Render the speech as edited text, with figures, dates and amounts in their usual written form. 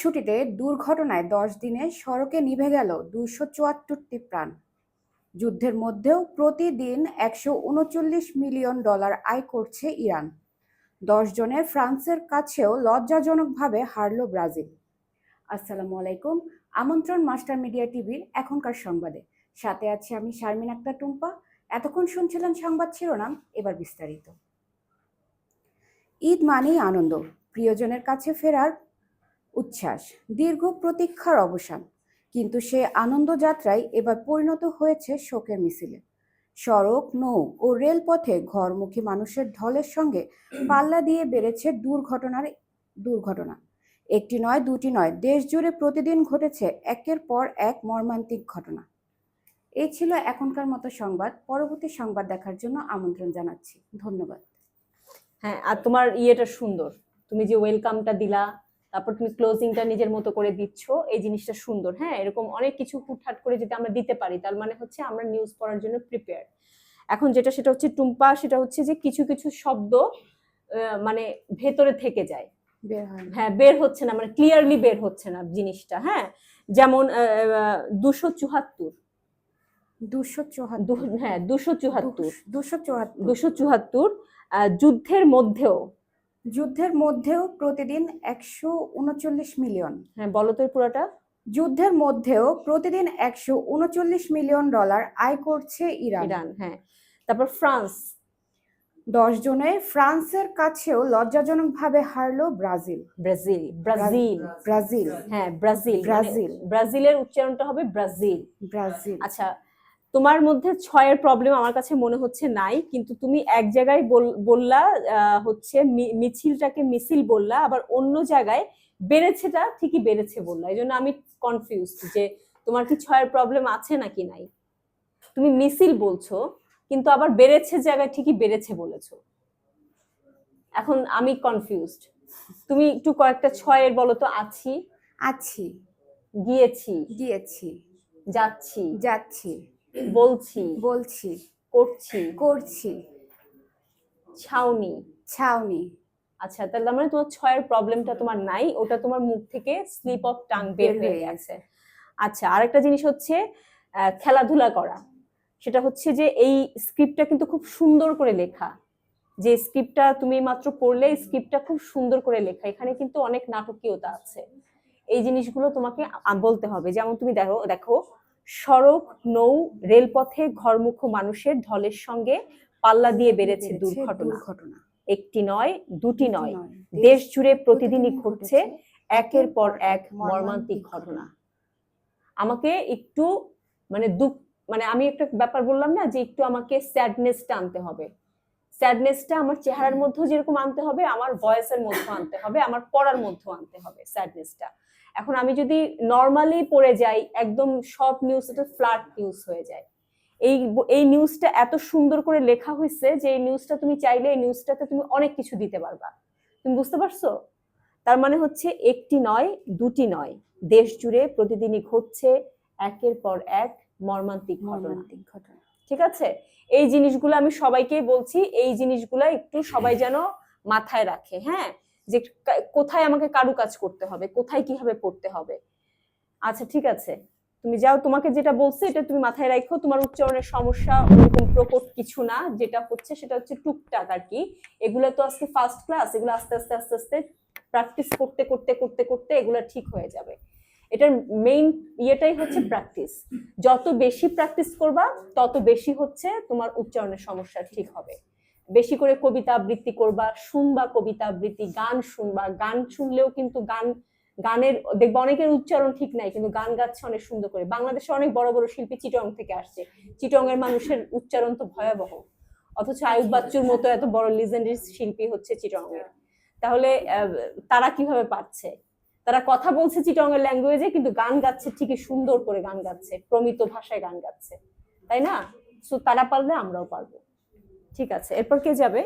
ছুটিতে দুর্ঘটনায় ১০ দিনে সড়কে নিভে গেল ২৭৪টি প্রাণ। যুদ্ধের মধ্যেও প্রতিদিন $১৩৯ মিলিয়ন আয় করছে ইরান। ১০ জনের ফ্রান্সের কাছেও লজ্জাজনকভাবে হারল ব্রাজিল। আসসালামু আলাইকুম, আমন্ত্রণ মাস্টার মিডিয়া টিভির এখনকার সংবাদে। সাথে আছি আমি শারমিন আক্তার টুম্পা। এতক্ষণ শুনছিলেন সংবাদ শিরোনাম, এবার বিস্তারিত। ঈদ মানেই আনন্দ, প্রিয়জনের কাছে ফেরার উচ্ছ্বাস, দীর্ঘ প্রতীক্ষার অবসান। কিন্তু সে আনন্দযাত্রায় এবার পরিণত হয়েছে শোকের মিছিলে। সড়ক, নৌ ও রেলপথে ঘরমুখী মানুষের ঢলের সঙ্গে পাল্লা দিয়ে বেড়েছে দুর্ঘটনা। একটি নয়, দুটি নয়, দেশ জুড়ে প্রতিদিন ঘটেছে একের পর এক মর্মান্তিক ঘটনা। এই ছিল এখনকার মতো সংবাদ। পরবর্তী সংবাদ দেখার জন্য আমন্ত্রণ জানাচ্ছি। ধন্যবাদ। হ্যাঁ, আর তোমার ইয়েটা সুন্দর, তুমি যে ওয়েলকামটা দিলা, তারপর তুমি ক্লোজিংটা নিজের মতো করে দিচ্ছ, এই জিনিসটা সুন্দর। হ্যাঁ, এরকম অনেক কিছু হুটহাট করে যদি আমরা দিতে পারি, তার মানে হচ্ছে আমরা নিউজ পড়ার জন্য প্রিপেয়ার। এখন সেটা হচ্ছে টুম্পা, সেটা হচ্ছে যে কিছু কিছু শব্দ মানে ভেতরে থেকে যায়, হ্যাঁ বের হচ্ছে না, মানে ক্লিয়ারলি বের হচ্ছে না জিনিসটা। হ্যাঁ, যেমন 274, হ্যাঁ 274 যুদ্ধের মধ্যেও প্রতিদিন 139 মিলিয়ন। হ্যাঁ বলো তো পুরোটা। যুদ্ধের মধ্যেও প্রতিদিন $139 মিলিয়ন আয় করছে ইরান। হ্যাঁ, তারপর ফ্রান্স, 10 জনে ফ্রান্সের কাছেও লজ্জাজনকভাবে হারলো ব্রাজিল। হ্যাঁ ব্রাজিলের উচ্চারণটা হবে ব্রাজিল। আচ্ছা, তোমার মধ্যে 6-এর প্রবলেম আমার কাছে মনে হচ্ছে নাই, কিন্তু তুমি এক জায়গায় বললা হচ্ছে মিছিলটাকে মিছিল বললা, আবার অন্য জায়গায় বেড়েছেটা ঠিকই বেড়েছে বললা। এই জন্য আমি কনফিউজ যে তোমার কি 6-এর প্রবলেম আছে নাকি নাই। তুমি মিছিল বলছো কিন্তু আবার বেড়েছে জায়গায় ঠিকই বেড়েছে বলেছো। এখন আমি কনফিউজড। তুমি একটু কয়েকটা 6-এর বলো তো। আছি, গিয়েছি, যাচ্ছি, বলছি, করছি, ছাউনি। আচ্ছা, তাহলে মানে তোমার 6-এর প্রবলেমটা তোমার নাই, ওটা তোমার মুখ থেকে স্লিপ অফ টাং বের হয়ে গেছে। আচ্ছা, আরেকটা জিনিস হচ্ছে খেলাধুলা করা। সেটা হচ্ছে যে এই স্ক্রিপ্টটা কিন্তু খুব সুন্দর করে লেখা। যে স্ক্রিপ্টটা তুমি মাত্র পড়লে, স্ক্রিপ্টটা খুব সুন্দর করে লেখা। এখানে কিন্তু অনেক নাটকীয়তা আছে। এই জিনিসগুলো তোমাকে বলতে হবে। যেমন তুমি দেখো সড়ক, নৌ, রেলপথে ঘরমুখো মানুষের ঢলের সঙ্গে পাল্লা দিয়ে বেড়েছে দুর্ঘটনা। একটি নয়, দুটি নয়, দেশ জুড়ে প্রতিদিনই ঘটছে একের পর এক মর্মান্তিক ঘটনা। আমাকে একটু মানে আমি একটা ব্যাপার বললাম না, যে একটু আমাকে স্যাডনেসটা আনতে হবে। স্যাডনেসটা আমার চেহারার মধ্যেও যেরকম আনতে হবে, আমার ভয়েসের মধ্যে আনতে হবে, আমার পড়ার মধ্যে আনতে হবে স্যাডনেসটা। এখন আমি যদি নর্মালি পড়ে যাই, একদম সব নিউজ এটা ফ্ল্যাট নিউজ হয়ে যায়। এই নিউজটা এত সুন্দর করে লেখা হয়েছে যে এই নিউজটা তুমি চাইলে এই নিউজটাতে তুমি অনেক কিছু দিতে পারবা। তুমি বুঝতে পারছো? তার মানে হচ্ছে একটি নয়, দুটি নয়, দেশ জুড়ে প্রতিদিনই ঘটছে একের পর এক মর্মান্তিক ঘটনা। ঠিক আছে, এই জিনিসগুলো আমি সবাইকেই বলছি, এই জিনিসগুলো একটু সবাই যেন মাথায় রাখে। হ্যাঁ, যে কোথায় আমাকে কারুকাজ করতে হবে, কোথায় কিভাবে পড়তে হবে। আচ্ছা ঠিক আছে, তুমি যাও, তোমাকে যেটা বলছে এটা তুমি মাথায় রাখো। তোমার উচ্চারণের সমস্যা ওরকম প্রকট কিছু না, যেটা হচ্ছে সেটা হচ্ছে টুকটাক আর কি। এগুলো তো আজকে ফার্স্ট ক্লাস, এগুলো আস্তে আস্তে আস্তে আস্তে প্র্যাকটিস করতে করতে করতে করতে এগুলো ঠিক হয়ে যাবে। এটার মেইন ইয়েটাই হচ্ছে প্র্যাকটিস। যত বেশি প্র্যাকটিস করবা তত বেশি হচ্ছে তোমার উচ্চারণের সমস্যা ঠিক হবে। বেশি করে কবিতা আবৃত্তি করবা, শুনবা কবিতা আবৃত্তি, গান শুনবা। গান শুনলেও কিন্তু গানের দেখবা অনেকের উচ্চারণ ঠিক নাই, কিন্তু গান গাচ্ছে অনেক সুন্দর করে। বাংলাদেশে অনেক বড় বড় শিল্পী চিটং থেকে আসছে, চিটং এর মানুষের উচ্চারণ তো ভয়াবহ, অথচ আয়ুব বাচ্চুর মতো এত বড় লিজেন্ডারি শিল্পী হচ্ছে চিটং এর। তাহলে তারা কিভাবে পারছে? তারা কথা বলছে চিটং এর ল্যাঙ্গুয়েজে, কিন্তু গান গাচ্ছে ঠিকই সুন্দর করে গান গাচ্ছে, প্রমিত ভাষায় গান গাচ্ছে, তাই না? সো তারা পারলে আমরাও পারবো। ঠিক আছে, এরপর কে যাবে?